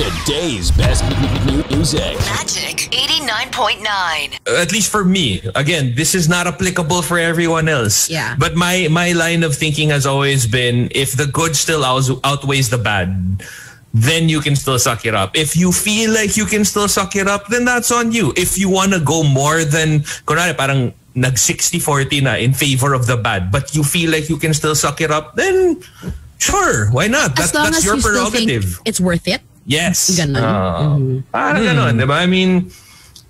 Today's best music. Magic 89.9. At least for me. Again, this is not applicable for everyone else. Yeah. But my line of thinking has always been, if the good still outweighs the bad, then you can still suck it up. If you feel like you can still suck it up, then that's on you. If you want to go more than, kunwari, parang nag 60-40 na in favor of the bad, but you feel like you can still suck it up, then sure, why not? As long That's as your you still prerogative. think it's worth it. Yes. Ganon. Parang ganon, diba? I mean,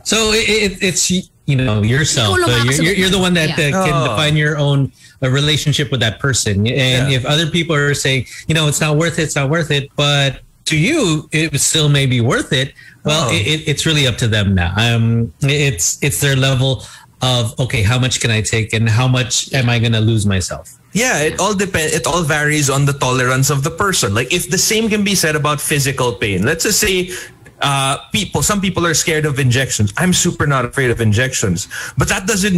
so it's yourself. You're the one that can define your own relationship with that person. And if other people are saying, it's not worth it, but to you, it still may be worth it. Well, it's really up to them now. It's their level of, okay, how much can I take and how much am I going to lose myself? Yeah, it all depends. It all varies on the tolerance of the person. Like if the same can be said about physical pain. Let's just say some people are scared of injections. I'm super not afraid of injections. But that doesn't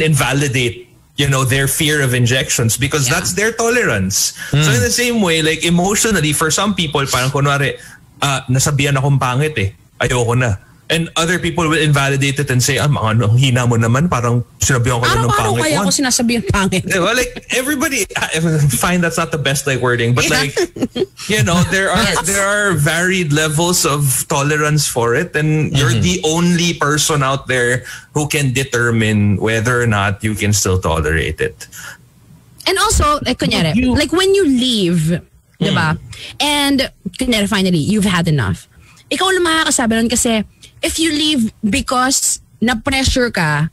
invalidate, their fear of injections because that's their tolerance. So in the same way, like emotionally, for some people, parang kunwari, nasabihan akong pangit eh. Ayoko na. And other people will invalidate it and say, ang hina mo naman, parang sinabihan ko lang ng pangit. Kaya ako sinasabihan pangit. Well, like everybody, fine, that's not the best wording, but there are varied levels of tolerance for it, and you're the only person out there who can determine whether or not you can still tolerate it. And also, like kunyari, like when you leave, diba? And kunyari, finally, you've had enough. Ikaw lang makakasabi nun kasi if you leave because na-pressure ka,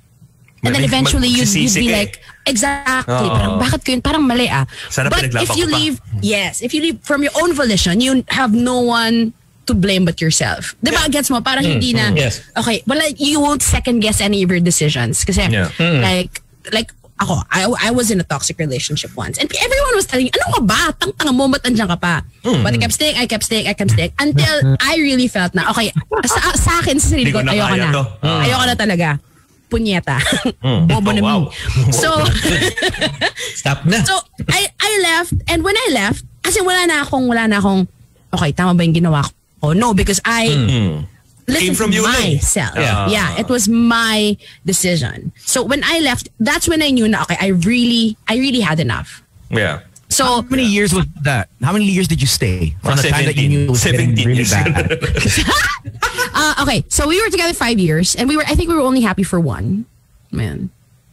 and then eventually you'd be like, exactly, parang bakit ko yun? Parang mali ah. But if you leave, if you leave from your own volition, you have no one to blame but yourself. Diba, gets mo? Parang hindi na, okay, well, like, you won't second guess any of your decisions. Kasi, like, ako, I was in a toxic relationship once. And everyone was telling me, ano ka ba? Tang-tanga mo, ba't andyan ka pa? But I kept staying. Until I really felt na, okay, sa akin, sa sarili ko, ayoko na. Ayoko na talaga. Punyeta. Bobo na me. So, stop na. So, I left. And when I left, kasi wala na akong, okay, tama ba yung ginawa ko? No, because I... Came from you myself. Yeah, it was my decision. So when I left, that's when I knew na okay, I really had enough. Yeah. So how many years was that? How many years did you stay from the 17, time that you knew it was getting really bad? Okay, so we were together 5 years, and I think we were only happy for 1. Man.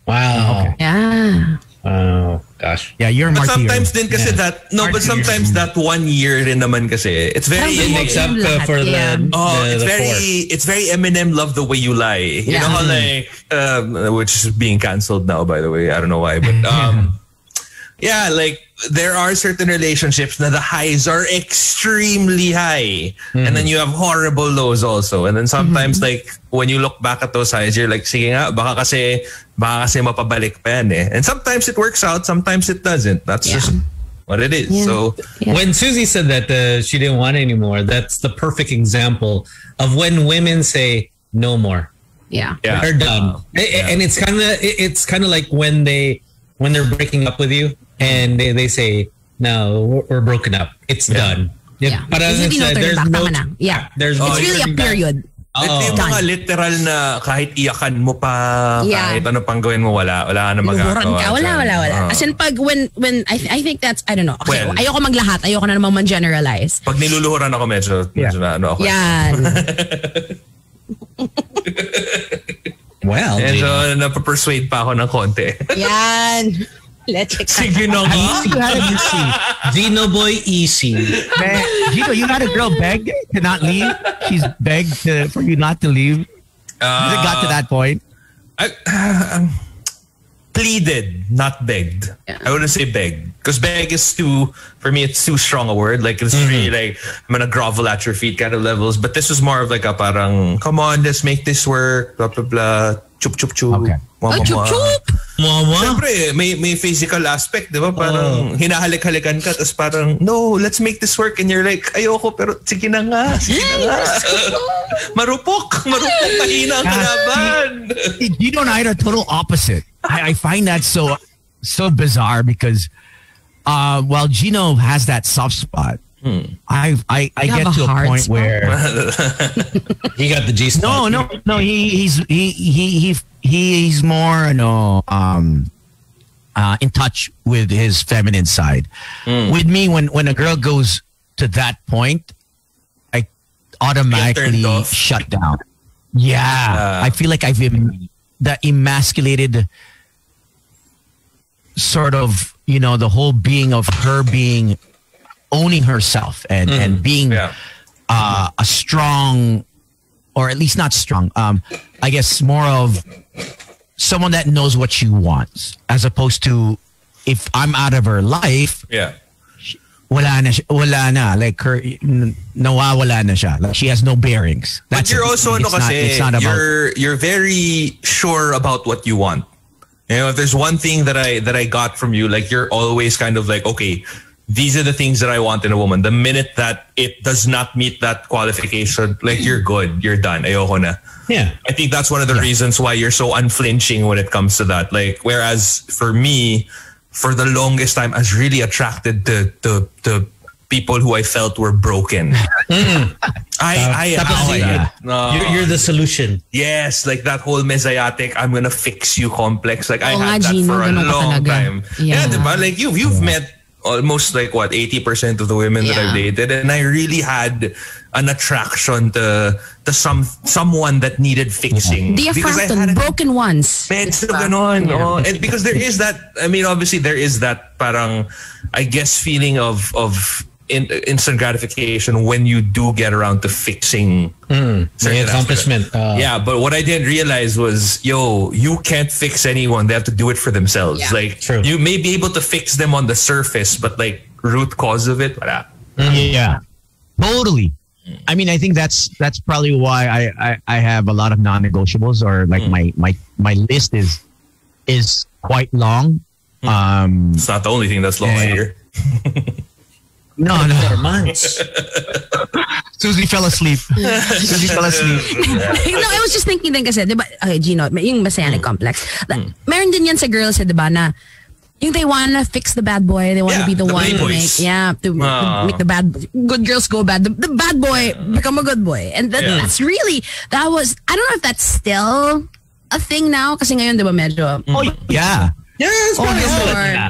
Wow. Okay. Yeah. Oh gosh. Yeah, you're a But martyr. sometimes din kasi but sometimes that 1 year rin naman kasi it's very it makes up for it's very Eminem Love the Way You Lie. You know how like which is being cancelled now, by the way. I don't know why, but yeah, like there are certain relationships that the highs are extremely high, and then you have horrible lows also. And then sometimes like when you look back at those highs, you're like, sige nga, baka kasi mapabalik pa yan eh. And sometimes it works out, sometimes it doesn't. That's just what it is. Yeah. So when Suzy said that she didn't want anymore, that's the perfect example of when women say no more. Yeah. They're done. And it's kind of like when they're breaking up with you and they say, no, we're broken up. It's done. Yeah. There's no, there's it's really a period. Ito yung mga literal na kahit iyakan mo pa, kahit ano pang gawin mo, wala ka na magagawa. Wala. As in pag when I think that's, I don't know. Okay, ayoko maglahat. Ayoko na namang man-generalize. Pag niluluhuran ako medyo na ano ako. Yan. Well, medyo napapersuade pa ako ng konti. Yan. Let's check. Sige na nga. You had a easy. Gino boy easy. Man, Gino, you had a girl beg to not leave. She's begged for you not to leave. Has it got to that point? Pleaded, not begged. I wouldn't say begged. Because beg is for me, it's too strong a word. Like, it's really like, I'm gonna grovel at your feet kind of levels. But this was more of like a parang, come on, let's make this work, blah, blah, blah. Chup, chup, chup. Okay. Chup, chup. Siyempre, may physical aspect, di ba? Parang hinahalik-halikan ka, tapos parang, no, let's make this work. And you're like, ayoko, pero sige na nga. Marupok, mahina ang kalaban. Gino and I are total opposite. I find that so bizarre because while Gino has that soft spot, I get to a point where he got the G spot. No. He's more in touch with his feminine side. With me, when a girl goes to that point, I automatically shut down. Yeah, I feel like I've that emasculated sort of, the whole being of her being owning herself and being a strong, or at least not strong, I guess more of someone that knows what she wants, as opposed to if I'm out of her life, wala na, like her, nawawala na siya. Like she has no bearings. But you're also, you're very sure about what you want. If there's one thing that I got from you, like you're always kind of like, okay, these are the things that I want in a woman. The minute that it does not meet that qualification, like you're good, you're done. Ayoko na. Yeah. I think that's one of the reasons why you're so unflinching when it comes to that. Like, whereas for me, for the longest time, I was really attracted to people who I felt were broken. You're the solution. Yes, like that whole messiatic, I'm gonna fix you complex. Like I had that for a long time. Yeah, diba? Like you've met almost like 80% of the women that I've dated, and I really had an attraction to someone that needed fixing. The affronted, broken ones. Medyo ganon. And because there is that, I mean, obviously there is that parang, I guess, feeling of instant gratification when you do get around to fixing the accomplishment. But what I didn't realize was, you can't fix anyone. They have to do it for themselves. Yeah. Like, True. You may be able to fix them on the surface, but like root cause of it, wala. Yeah, totally. I mean, I think that's probably why I have a lot of non-negotiables, or like my list is quite long. It's not the only thing that's long here. No. For months. Suzy fell asleep. No, I was just thinking din kasi, diba, Gino, yung messianic complex. Meron din yan sa girls, diba, na yung they wanna fix the bad boy, they wanna be the one to make, to make the good girls go bad. The bad boy become a good boy. And that's really, I don't know if that's still a thing now, kasi ngayon, diba, medyo. Yeah. Yeah, it's probably I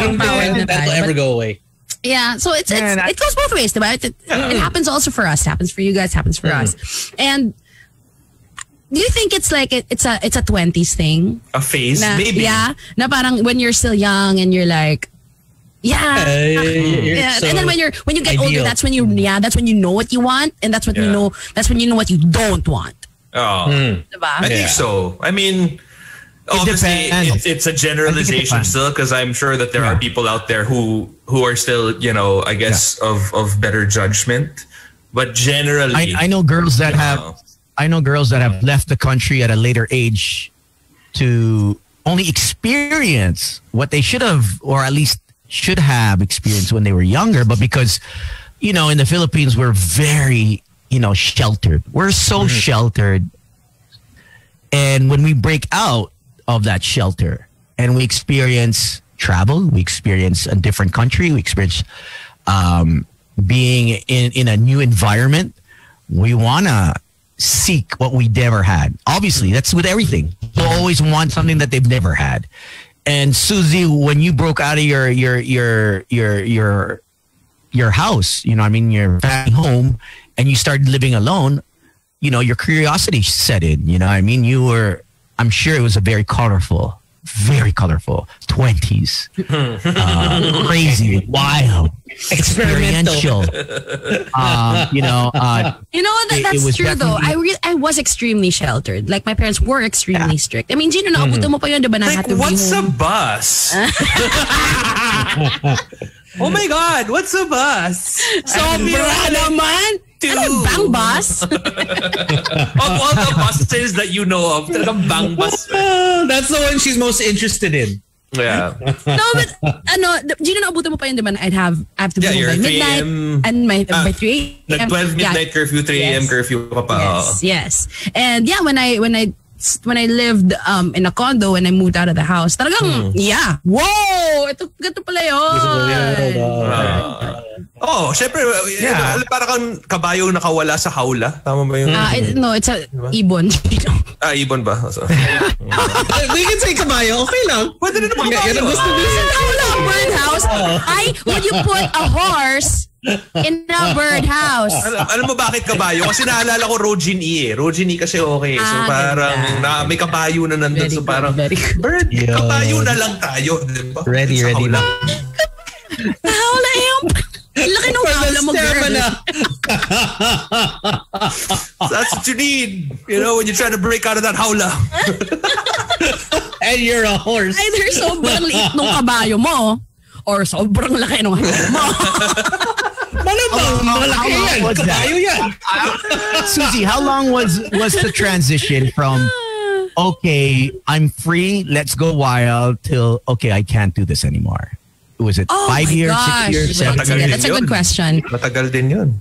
don't think that'll ever go away. Yeah, so it goes both ways, diba? It happens also for us, happens for you guys, happens for us. And do you think it's like it's a 20s thing? A phase, maybe. Yeah, na parang when you're still young and you're like, so and then when you get older, that's when you know what you want, and that's when you know what you don't want. Diba? I think so. I mean, obviously, it's a generalization still, because I'm sure that there are people out there who are still, I guess, of better judgment. But generally, I know girls that have left the country at a later age to only experience what they should have, or at least should have experienced when they were younger. But because, in the Philippines, we're very, sheltered. We're so sheltered. And when we break out of that shelter and we experience travel, we experience a different country, we experience being in a new environment, we want to seek what we never had. Obviously, that's with everything. You always want something that they've never had. And Suzy, when you broke out of your house, your family home, and you started living alone, your curiosity set in. I'm sure it was a very colorful 20s. Crazy, wild, experiential. That's true though. I was extremely sheltered. Like my parents were extremely strict. I mean, Gino, naabutan mo pa yun, diba, na like, had to what's be home. a bus? Oh my God, what's a bus? Sobra naman. Ano, bang bus? Of all the buses that you know of, talagang bang bus. That's the one she's most interested in. Yeah. No, but Gino, naabutan mo pa yun, diba, I have to be home by midnight, and by 3 a.m. 12 midnight curfew, 3 a.m. curfew pa. Yes. And yeah, when I when I lived in a condo when I moved out of the house. Talagang, yeah. Whoa! Ito pala yun. Syempre, parang kang kabayong nakawala sa hawla. Tama ba yun? No, it's a ibon. Ibon ba? We can say kabayo. Okay lang. Pwede rin naman kabayo. Hawla, birdhouse. Would you put a horse in a birdhouse? Alam mo bakit kabayo? Kasi naalala ko Rojin E. Rojin E kasi okay. So parang may kabayo na nandun. So parang bird, kabayo na lang tayo. Diba? Ready na. Hawla yung... Laki nung hawla mo, girl. That's what you need. You know, when you're trying to break out of that hawla. And you're a horse. Either sobrang liit nung kabayo mo or sobrang laki nung hawla mo. Malaki yan. Kabayo yan. Suzy, how long was the transition from okay, I'm free, let's go wild till okay, I can't do this anymore? Was it 5 years, 6 years, 7 years? That's a good question. Matagal din yun.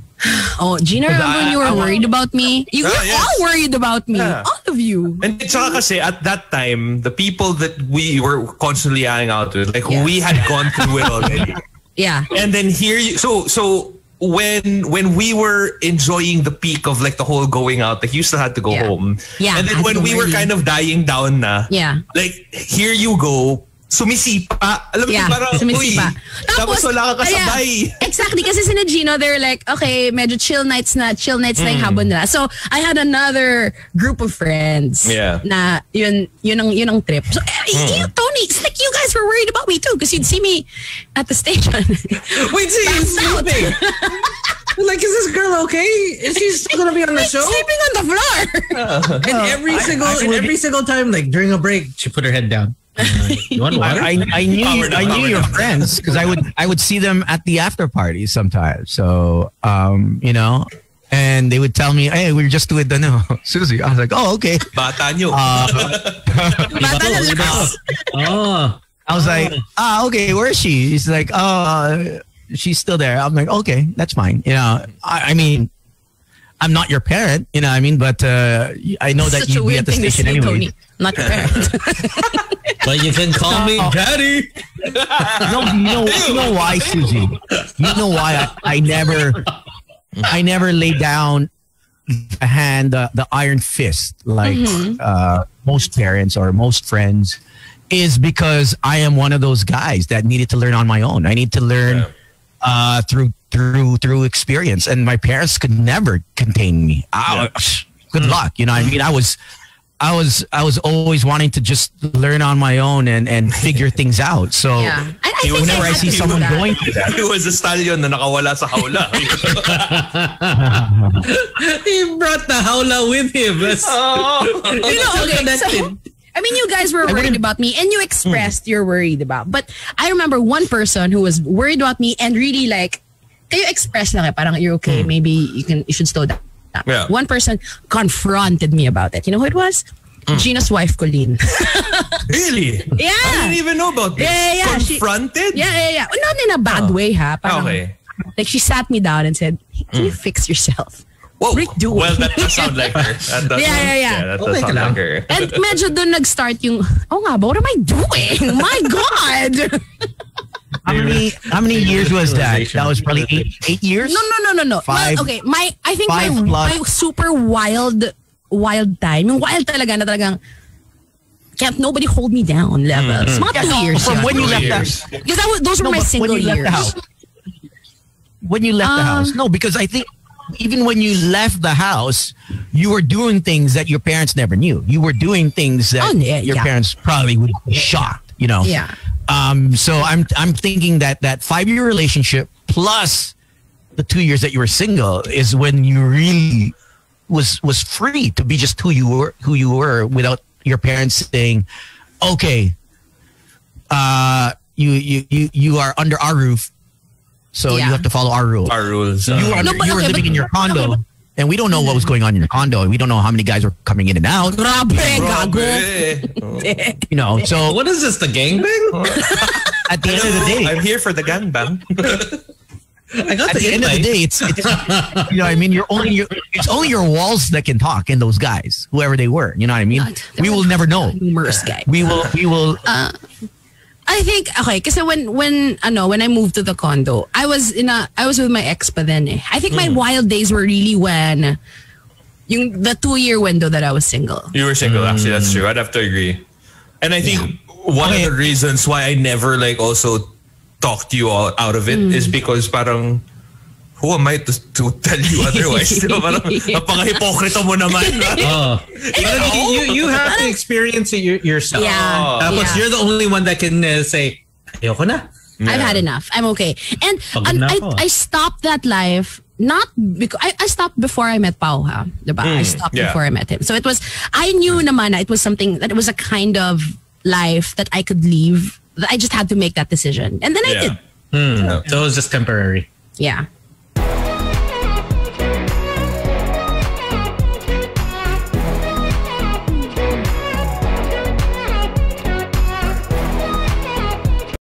Oh, Gina, remember when you were worried about me? You were all worried about me. Yeah. All of you. And saka kasi at that time, the people that we were constantly hanging out with, like we had gone through it already. Yeah. And then here you so when we were enjoying the peak of like the whole going out, like you still had to go home. Yeah. And then when we were kind of dying down na, like here you go, sumisipa. Alam mo, parang, sumisipa. Tapos wala ka kasabay. Exactly, kasi sina Gino, they're like, okay, medyo chill nights na yung habon nila. So, I had another group of friends na yun ang trip. So, Tony, it's like you guys were worried about me too because you'd see me at the station. Wait, see, he's sleeping. Like, is this girl okay? Is she still gonna be on the show? Sleeping on the floor. And every single time, like during a break, she put her head down. You want water? I knew your friends because I would see them at the after parties sometimes. So you know, and they would tell me, "Hey, we were just doing Suzy." I was like, "Oh, okay." Bata nyo. Bata na lakas. I was like, okay, where is she? He's like, she's still there. I'm like, okay, that's fine. You know, I mean, I'm not your parent, you know what I mean? But I know that you'd be at the station anyway. Tony. Not your parent. But you can call me Daddy. No, you know why, Suzy? You know why I never lay down the iron fist like most parents or most friends, is because I am one of those guys that needed to learn on my own. I need to learn through experience, and my parents could never contain me. Good luck, you know what I mean? I was always wanting to just learn on my own and figure things out. So whenever I see someone going through that, he was a stallion na nakawala sa hawla. He brought the hawla with him. You know, okay, so, I mean, you guys were worried about me and you expressed you're worried about. But I remember one person who was worried about me and really like, kayo express lang parang you're okay, maybe you should slow down. Yeah. One person confronted me about it. You know who it was? Gina's wife, Colleen. Really? Yeah. I didn't even know about this. Yeah. Confronted? Yeah. Not in a bad way, ha? Parang, okay. Like she sat me down and said, can you fix yourself? Whoa. What doing? Well, that does sound like her. Yeah. That does sound like her. And medyo doon nag-start yung, what am I doing? My God! How many years was that? That was probably 8 years? No. 5. Okay, I think my super wild time, yung wild talaga na talagang can't nobody hold me down level. It's not 2 years. From when you left the house. Because those were my single years. When you left the house. No, because I think even when you left the house, you were doing things that your parents never knew. You were doing things that your parents probably would be shocked, you know. Yeah. So I'm thinking that 5-year relationship plus the 2 years that you were single is when you really was free to be just who you were without your parents saying, okay, you are under our roof, so you have to follow our rules. Our rules. You were living in your condo. And we don't know what was going on in your condo. We don't know how many guys were coming in and out. You know, so what is this, the gangbang? At the end of the day, I'm here for the gangbang. I got at the end of the day, it's you know what I mean. It's only your walls that can talk, and those guys, whoever they were. You know what I mean. We will never know. Numerous guys. We will. I think okay, kasi when I moved to the condo, I was with my ex pa then eh. I think my wild days were really when the 2-year window that I was single. You were single, actually, that's true. I'd have to agree. And I think one of the reasons why I never like also talked you all out of it is because parang who am I to tell you otherwise? Napaka-hypocrite mo naman. You have to experience it yourself. Yeah. Tapos you're the only one that can say, ayoko na. I've had enough. I'm okay. And I stopped that life not because I stopped before I met Pao, ha? Diba? I stopped before I met him. So it was, I knew naman na it was something that it was a kind of life that I could leave. I just had to make that decision. And then I did. So it was just temporary. Yeah.